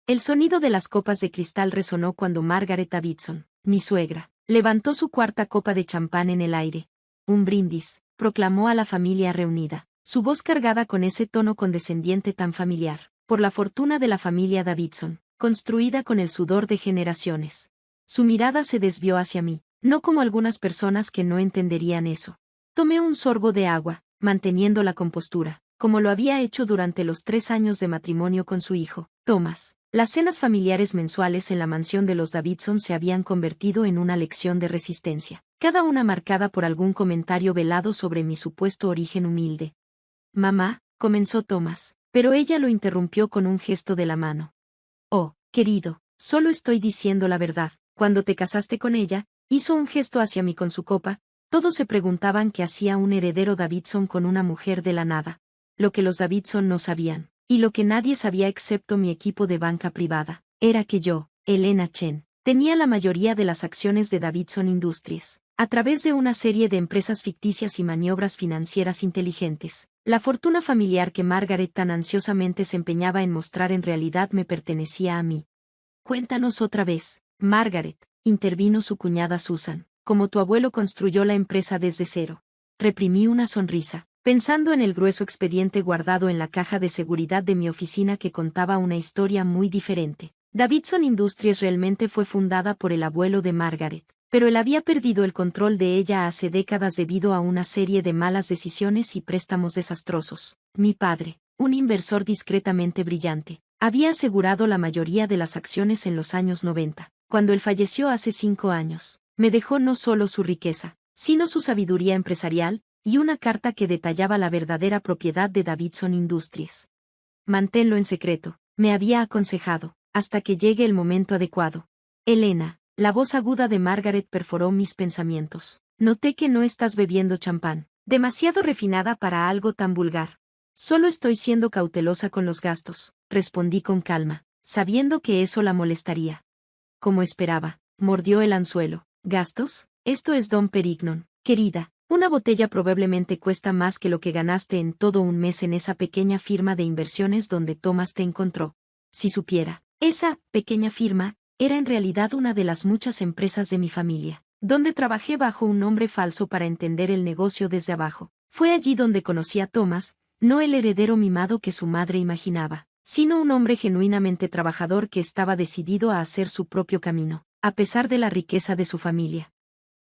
El sonido de las copas de cristal resonó cuando Margaret Davidson, mi suegra, levantó su cuarta copa de champán en el aire. Un brindis, proclamó a la familia reunida, su voz cargada con ese tono condescendiente tan familiar, por la fortuna de la familia Davidson, construida con el sudor de generaciones. Su mirada se desvió hacia mí, no como algunas personas que no entenderían eso. Tomé un sorbo de agua, manteniendo la compostura, como lo había hecho durante los 3 años de matrimonio con su hijo, Thomas. Las cenas familiares mensuales en la mansión de los Davidson se habían convertido en una lección de resistencia, cada una marcada por algún comentario velado sobre mi supuesto origen humilde. Mamá, comenzó Thomas, pero ella lo interrumpió con un gesto de la mano. Oh, querido, solo estoy diciendo la verdad. Cuando te casaste con ella, hizo un gesto hacia mí con su copa. Todos se preguntaban qué hacía un heredero Davidson con una mujer de la nada. Lo que los Davidson no sabían, y lo que nadie sabía excepto mi equipo de banca privada, era que yo, Elena Chen, tenía la mayoría de las acciones de Davidson Industries, a través de una serie de empresas ficticias y maniobras financieras inteligentes. La fortuna familiar que Margaret tan ansiosamente se empeñaba en mostrar en realidad me pertenecía a mí. Cuéntanos otra vez, Margaret, intervino su cuñada Susan, como tu abuelo construyó la empresa desde cero. Reprimí una sonrisa, pensando en el grueso expediente guardado en la caja de seguridad de mi oficina que contaba una historia muy diferente. Davidson Industries realmente fue fundada por el abuelo de Margaret, pero él había perdido el control de ella hace décadas debido a una serie de malas decisiones y préstamos desastrosos. Mi padre, un inversor discretamente brillante, había asegurado la mayoría de las acciones en los años 90. Cuando él falleció hace 5 años, me dejó no solo su riqueza, sino su sabiduría empresarial, y una carta que detallaba la verdadera propiedad de Davidson Industries. Manténlo en secreto, me había aconsejado, hasta que llegue el momento adecuado. Elena, la voz aguda de Margaret perforó mis pensamientos. Noté que no estás bebiendo champán, demasiado refinada para algo tan vulgar. Solo estoy siendo cautelosa con los gastos, respondí con calma, sabiendo que eso la molestaría. Como esperaba, mordió el anzuelo. ¿Gastos? Esto es Dom Perignon, querida. Una botella probablemente cuesta más que lo que ganaste en todo un mes en esa pequeña firma de inversiones donde Thomas te encontró. Si supiera, esa pequeña firma era en realidad una de las muchas empresas de mi familia, donde trabajé bajo un nombre falso para entender el negocio desde abajo. Fue allí donde conocí a Thomas, no el heredero mimado que su madre imaginaba, sino un hombre genuinamente trabajador que estaba decidido a hacer su propio camino, a pesar de la riqueza de su familia.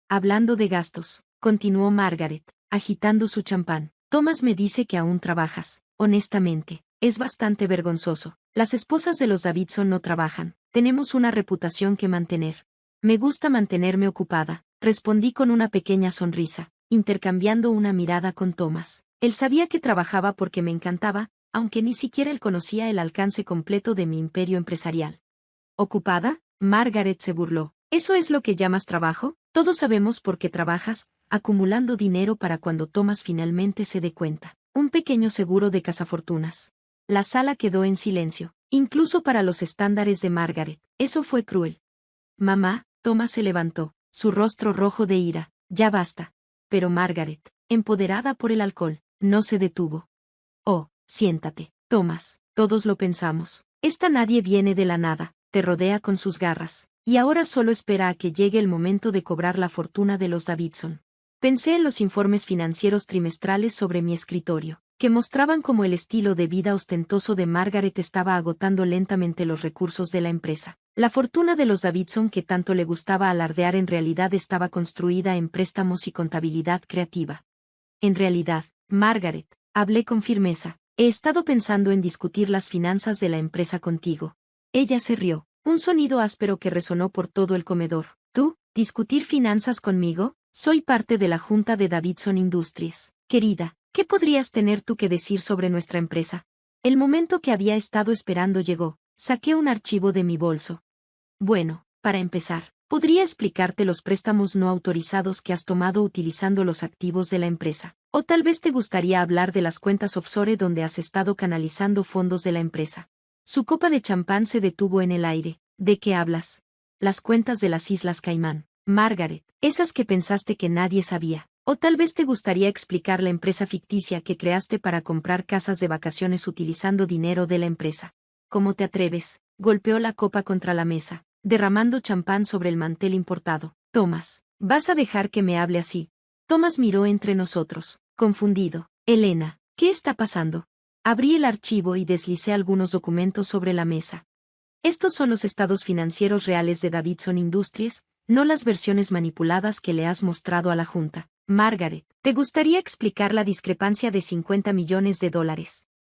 Hablando de gastos, continuó Margaret, agitando su champán, Thomas me dice que aún trabajas. Honestamente, es bastante vergonzoso. Las esposas de los Davidson no trabajan, tenemos una reputación que mantener. Me gusta mantenerme ocupada, respondí con una pequeña sonrisa, intercambiando una mirada con Thomas. Él sabía que trabajaba porque me encantaba, aunque ni siquiera él conocía el alcance completo de mi imperio empresarial. ¿Ocupada? Margaret se burló. ¿Eso es lo que llamas trabajo? Todos sabemos por qué trabajas, acumulando dinero para cuando Thomas finalmente se dé cuenta. Un pequeño seguro de cazafortunas. La sala quedó en silencio, incluso para los estándares de Margaret. Eso fue cruel. Mamá, Thomas se levantó, su rostro rojo de ira. Ya basta. Pero Margaret, empoderada por el alcohol, no se detuvo. Oh, siéntate, Thomas, todos lo pensamos. Esta nadie viene de la nada, te rodea con sus garras, y ahora solo espera a que llegue el momento de cobrar la fortuna de los Davidson. Pensé en los informes financieros trimestrales sobre mi escritorio, que mostraban cómo el estilo de vida ostentoso de Margaret estaba agotando lentamente los recursos de la empresa. La fortuna de los Davidson que tanto le gustaba alardear en realidad estaba construida en préstamos y contabilidad creativa. En realidad, Margaret, hablé con firmeza, he estado pensando en discutir las finanzas de la empresa contigo. Ella se rió, un sonido áspero que resonó por todo el comedor. ¿Tú, discutir finanzas conmigo? Soy parte de la junta de Davidson Industries. Querida, ¿qué podrías tener tú que decir sobre nuestra empresa? El momento que había estado esperando llegó. Saqué un archivo de mi bolso. Bueno, para empezar, podría explicarte los préstamos no autorizados que has tomado utilizando los activos de la empresa. O tal vez te gustaría hablar de las cuentas offshore donde has estado canalizando fondos de la empresa. Su copa de champán se detuvo en el aire. ¿De qué hablas? Las cuentas de las Islas Caimán, Margaret, esas que pensaste que nadie sabía. O tal vez te gustaría explicar la empresa ficticia que creaste para comprar casas de vacaciones utilizando dinero de la empresa. ¿Cómo te atreves? golpeó la copa contra la mesa, derramando champán sobre el mantel importado. Thomas, ¿vas a dejar que me hable así? Thomas miró entre nosotros, confundido. Elena, ¿qué está pasando? Abrí el archivo y deslicé algunos documentos sobre la mesa. Estos son los estados financieros reales de Davidson Industries, no las versiones manipuladas que le has mostrado a la Junta. Margaret, ¿te gustaría explicar la discrepancia de $50 millones?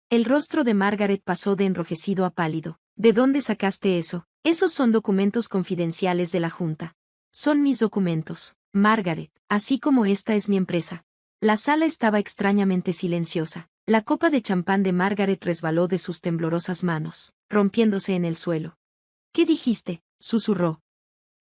El rostro de Margaret pasó de enrojecido a pálido. ¿De dónde sacaste eso? Esos son documentos confidenciales de la Junta. Son mis documentos, Margaret, así como esta es mi empresa. La sala estaba extrañamente silenciosa. La copa de champán de Margaret resbaló de sus temblorosas manos, rompiéndose en el suelo. ¿Qué dijiste?, susurró.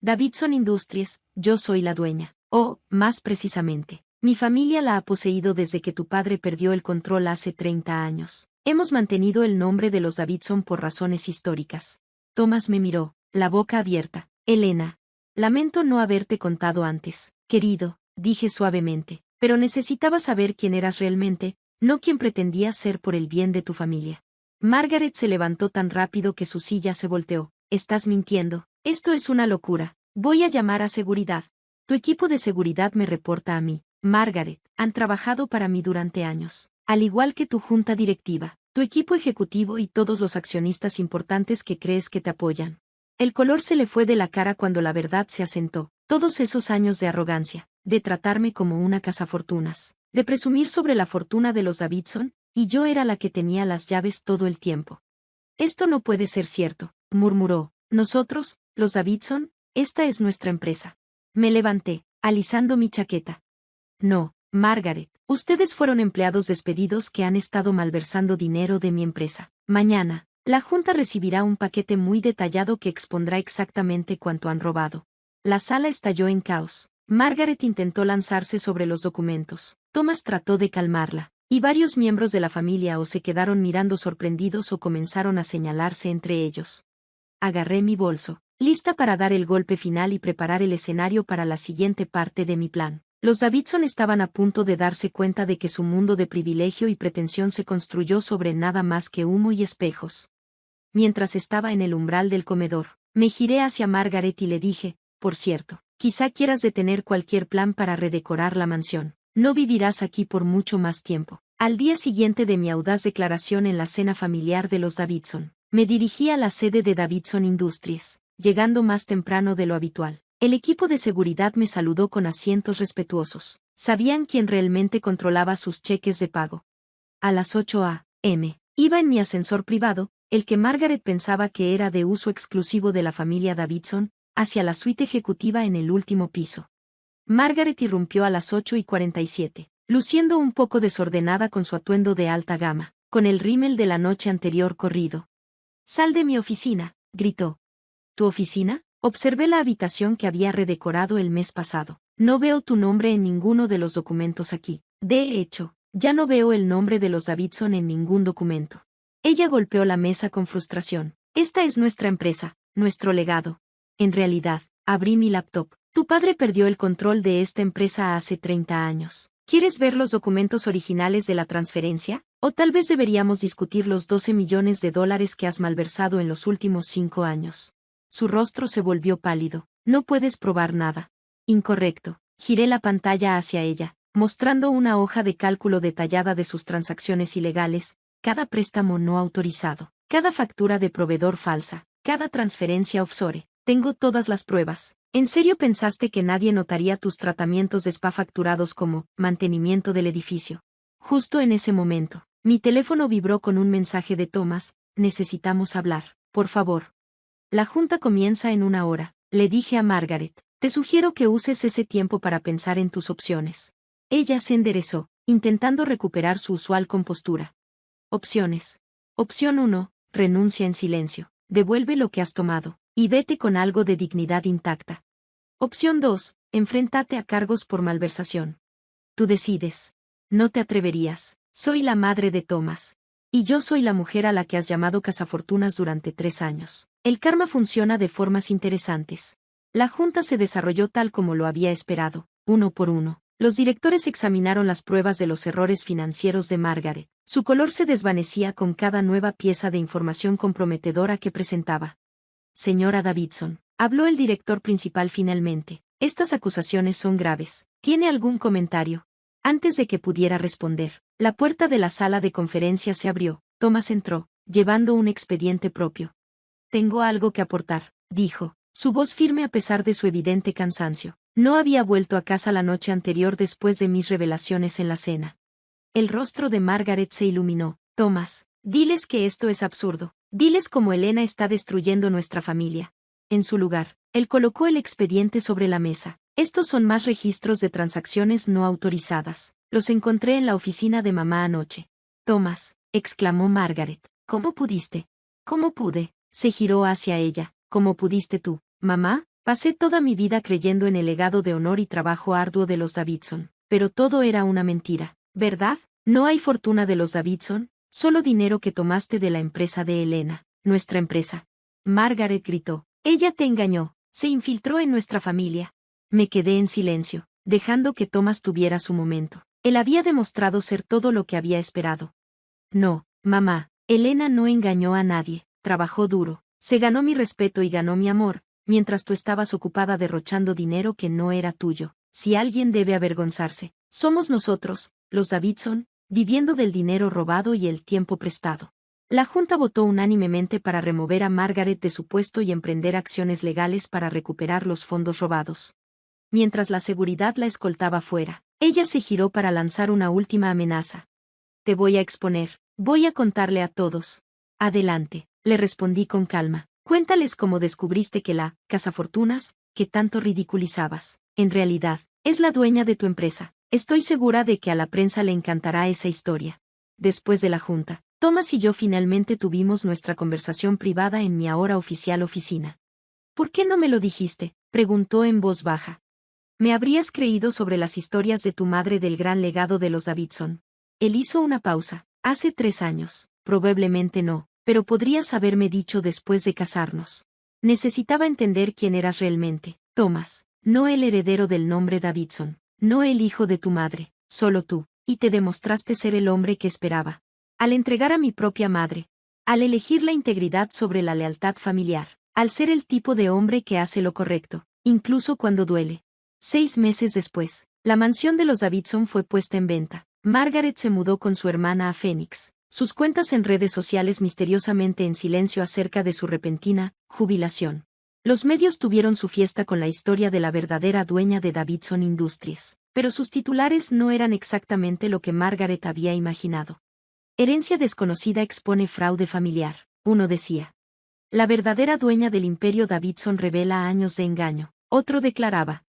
Davidson Industries, yo soy la dueña. O, más precisamente, mi familia la ha poseído desde que tu padre perdió el control hace 30 años. Hemos mantenido el nombre de los Davidson por razones históricas. Thomas me miró, la boca abierta. Elena, lamento no haberte contado antes, querido, dije suavemente, pero necesitaba saber quién eras realmente, no quien pretendías ser por el bien de tu familia. Margaret se levantó tan rápido que su silla se volteó. Estás mintiendo, esto es una locura. Voy a llamar a seguridad. Tu equipo de seguridad me reporta a mí. Margaret, han trabajado para mí durante años. Al igual que tu junta directiva, tu equipo ejecutivo y todos los accionistas importantes que crees que te apoyan. El color se le fue de la cara cuando la verdad se asentó. Todos esos años de arrogancia, de tratarme como una cazafortunas, de presumir sobre la fortuna de los Davidson, y yo era la que tenía las llaves todo el tiempo. Esto no puede ser cierto, murmuró. Nosotros, los Davidson, esta es nuestra empresa. Me levanté, alisando mi chaqueta. No, Margaret, ustedes fueron empleados despedidos que han estado malversando dinero de mi empresa. Mañana, la Junta recibirá un paquete muy detallado que expondrá exactamente cuánto han robado. La sala estalló en caos. Margaret intentó lanzarse sobre los documentos. Thomas trató de calmarla, y varios miembros de la familia o se quedaron mirando sorprendidos o comenzaron a señalarse entre ellos. Agarré mi bolso, lista para dar el golpe final y preparar el escenario para la siguiente parte de mi plan. Los Davidson estaban a punto de darse cuenta de que su mundo de privilegio y pretensión se construyó sobre nada más que humo y espejos. Mientras estaba en el umbral del comedor, me giré hacia Margaret y le dije, por cierto, quizá quieras detener cualquier plan para redecorar la mansión. No vivirás aquí por mucho más tiempo. Al día siguiente de mi audaz declaración en la cena familiar de los Davidson, me dirigí a la sede de Davidson Industries, llegando más temprano de lo habitual. El equipo de seguridad me saludó con asientos respetuosos. Sabían quién realmente controlaba sus cheques de pago. A las 8 a.m. iba en mi ascensor privado, el que Margaret pensaba que era de uso exclusivo de la familia Davidson, hacia la suite ejecutiva en el último piso. Margaret irrumpió a las 8:47, luciendo un poco desordenada con su atuendo de alta gama, con el rímel de la noche anterior corrido. «Sal de mi oficina», gritó. «¿Tu oficina?». Observé la habitación que había redecorado el mes pasado. No veo tu nombre en ninguno de los documentos aquí. De hecho, ya no veo el nombre de los Davidson en ningún documento. Ella golpeó la mesa con frustración. Esta es nuestra empresa, nuestro legado. En realidad, abrí mi laptop. Tu padre perdió el control de esta empresa hace 30 años. ¿Quieres ver los documentos originales de la transferencia? O tal vez deberíamos discutir los $12 millones que has malversado en los últimos 5 años. Su rostro se volvió pálido. No puedes probar nada. Incorrecto. Giré la pantalla hacia ella, mostrando una hoja de cálculo detallada de sus transacciones ilegales, cada préstamo no autorizado, cada factura de proveedor falsa, cada transferencia offshore. Tengo todas las pruebas. ¿En serio pensaste que nadie notaría tus tratamientos de spa facturados como mantenimiento del edificio? Justo en ese momento, mi teléfono vibró con un mensaje de Thomas. Necesitamos hablar, por favor. La junta comienza en 1 hora, le dije a Margaret. Te sugiero que uses ese tiempo para pensar en tus opciones. Ella se enderezó, intentando recuperar su usual compostura. Opciones. Opción 1, renuncia en silencio. Devuelve lo que has tomado, y vete con algo de dignidad intacta. Opción 2, enfréntate a cargos por malversación. Tú decides. No te atreverías. Soy la madre de Thomas. Y yo soy la mujer a la que has llamado cazafortunas durante 3 años. El karma funciona de formas interesantes. La junta se desarrolló tal como lo había esperado, uno por uno. Los directores examinaron las pruebas de los errores financieros de Margaret. Su color se desvanecía con cada nueva pieza de información comprometedora que presentaba. Señora Davidson, habló el director principal finalmente. Estas acusaciones son graves. ¿Tiene algún comentario? Antes de que pudiera responder, la puerta de la sala de conferencias se abrió. Thomas entró, llevando un expediente propio. Tengo algo que aportar, dijo, su voz firme a pesar de su evidente cansancio. No había vuelto a casa la noche anterior después de mis revelaciones en la cena. El rostro de Margaret se iluminó. Thomas, diles que esto es absurdo. Diles cómo Elena está destruyendo nuestra familia. En su lugar, él colocó el expediente sobre la mesa. Estos son más registros de transacciones no autorizadas. Los encontré en la oficina de mamá anoche. Thomas, exclamó Margaret. ¿Cómo pudiste? ¿Cómo pude? Se giró hacia ella. ¿Cómo pudiste tú, mamá? Pasé toda mi vida creyendo en el legado de honor y trabajo arduo de los Davidson. Pero todo era una mentira, ¿verdad? No hay fortuna de los Davidson, solo dinero que tomaste de la empresa de Elena, nuestra empresa. Margaret gritó. Ella te engañó, se infiltró en nuestra familia. Me quedé en silencio, dejando que Thomas tuviera su momento. Él había demostrado ser todo lo que había esperado. No, mamá, Elena no engañó a nadie, trabajó duro, se ganó mi respeto y ganó mi amor, mientras tú estabas ocupada derrochando dinero que no era tuyo. Si alguien debe avergonzarse, somos nosotros, los Davidson, viviendo del dinero robado y el tiempo prestado. La Junta votó unánimemente para remover a Margaret de su puesto y emprender acciones legales para recuperar los fondos robados. Mientras la seguridad la escoltaba fuera, ella se giró para lanzar una última amenaza. Te voy a exponer, voy a contarle a todos. Adelante, le respondí con calma. Cuéntales cómo descubriste que la cazafortunas, que tanto ridiculizabas, en realidad, es la dueña de tu empresa. Estoy segura de que a la prensa le encantará esa historia. Después de la junta, Thomas y yo finalmente tuvimos nuestra conversación privada en mi ahora oficial oficina. ¿Por qué no me lo dijiste?, preguntó en voz baja. Me habrías creído sobre las historias de tu madre del gran legado de los Davidson. Él hizo una pausa. Hace 3 años, probablemente no, pero podrías haberme dicho después de casarnos. Necesitaba entender quién eras realmente, Thomas, no el heredero del nombre Davidson, no el hijo de tu madre, solo tú, y te demostraste ser el hombre que esperaba. Al entregar a mi propia madre, al elegir la integridad sobre la lealtad familiar, al ser el tipo de hombre que hace lo correcto, incluso cuando duele. 6 meses después, la mansión de los Davidson fue puesta en venta. Margaret se mudó con su hermana a Phoenix, sus cuentas en redes sociales misteriosamente en silencio acerca de su repentina jubilación. Los medios tuvieron su fiesta con la historia de la verdadera dueña de Davidson Industries, pero sus titulares no eran exactamente lo que Margaret había imaginado. Herencia desconocida expone fraude familiar, uno decía. La verdadera dueña del imperio Davidson revela años de engaño, otro declaraba.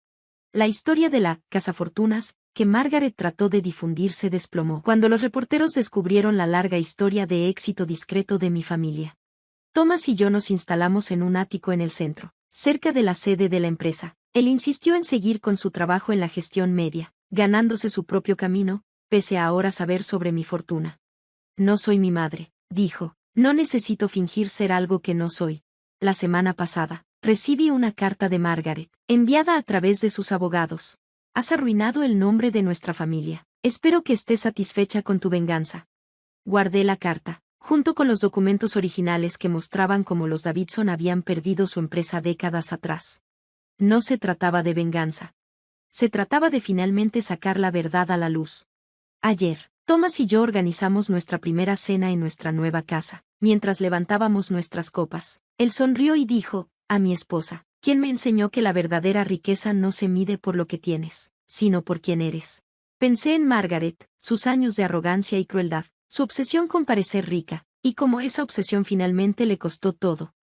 La historia de la cazafortunas, que Margaret trató de difundir, se desplomó cuando los reporteros descubrieron la larga historia de éxito discreto de mi familia. Thomas y yo nos instalamos en un ático en el centro, cerca de la sede de la empresa. Él insistió en seguir con su trabajo en la gestión media, ganándose su propio camino, pese a ahora saber sobre mi fortuna. No soy mi madre, dijo, no necesito fingir ser algo que no soy. La semana pasada, recibí una carta de Margaret, enviada a través de sus abogados. Has arruinado el nombre de nuestra familia. Espero que estés satisfecha con tu venganza. Guardé la carta, junto con los documentos originales que mostraban cómo los Davidson habían perdido su empresa décadas atrás. No se trataba de venganza. Se trataba de finalmente sacar la verdad a la luz. Ayer, Thomas y yo organizamos nuestra primera cena en nuestra nueva casa. Mientras levantábamos nuestras copas, él sonrió y dijo, a mi esposa, quien me enseñó que la verdadera riqueza no se mide por lo que tienes, sino por quién eres. Pensé en Margaret, sus años de arrogancia y crueldad, su obsesión con parecer rica, y cómo esa obsesión finalmente le costó todo.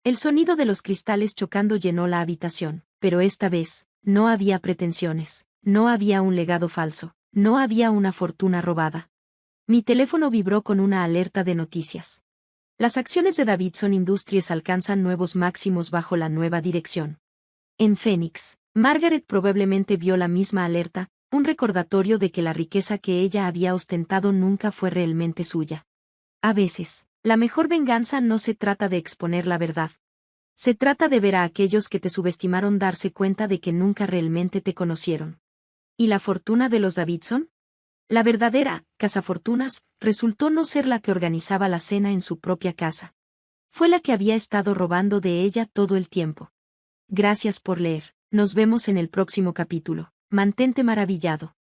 El sonido de los cristales chocando llenó la habitación, pero esta vez, no había pretensiones, no había un legado falso, no había una fortuna robada. Mi teléfono vibró con una alerta de noticias. Las acciones de Davidson Industries alcanzan nuevos máximos bajo la nueva dirección. En Phoenix, Margaret probablemente vio la misma alerta, un recordatorio de que la riqueza que ella había ostentado nunca fue realmente suya. A veces, la mejor venganza no se trata de exponer la verdad. Se trata de ver a aquellos que te subestimaron darse cuenta de que nunca realmente te conocieron. ¿Y la fortuna de los Davidson? La verdadera cazafortunas resultó no ser la que organizaba la cena en su propia casa. Fue la que había estado robando de ella todo el tiempo. Gracias por leer. Nos vemos en el próximo capítulo. Mantente maravillado.